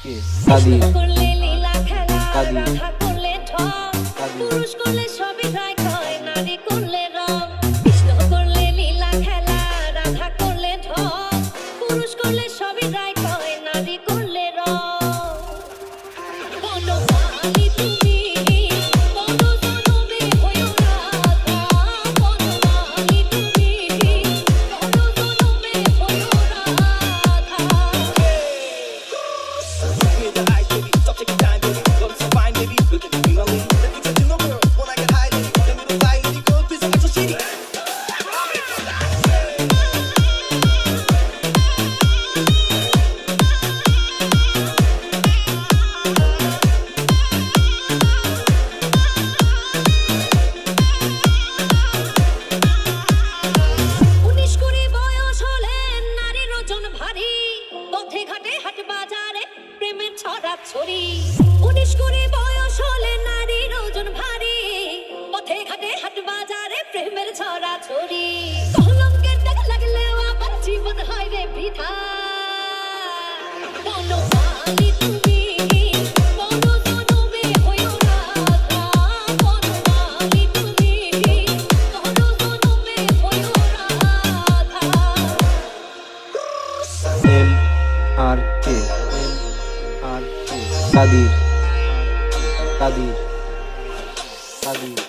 কে কাদির করলে লীলা খেলা কাদির রাধা করলে ঠক কাদির পুরুষ করলে সবই রায় কয় নারী করলে রং কৃষ্ণ করলে লীলা খেলা রাধা করলে ঠক পুরুষ করলে সবই রায় কয় নারী করলে রং বনমালী তুমি বনজনমে হইও রাধা বনমালী তুমি বনজনমে হইও Radha Give me the eyes, baby. Stop taking time, baby. Love is so fine, baby. Look at me, my lady. Let me touch you, no girl. When I get high, lady. Let me know fly, lady. Girl, please, I'm so shady. উনিশ কুড়ি বয়স হলে নারীর ওজন ভারী পথে ঘাটে হাট বাজারে প্রেমের ছড়াছড়ি 19 কুড়ি বয়স হলে নারীর ওজন ভারী পথে ঘাটে হাট বাজারে প্রেমের ছড়াছড়ি কলঙ্কের দাগ লাগলেও আবার জীবন হয় রে বৃথা বনমালী তুমি বনজনমে হইও রাধা বনমালী তুমি বনজনমে হইও রাধা এম আর কে কাদির কাদির কাদির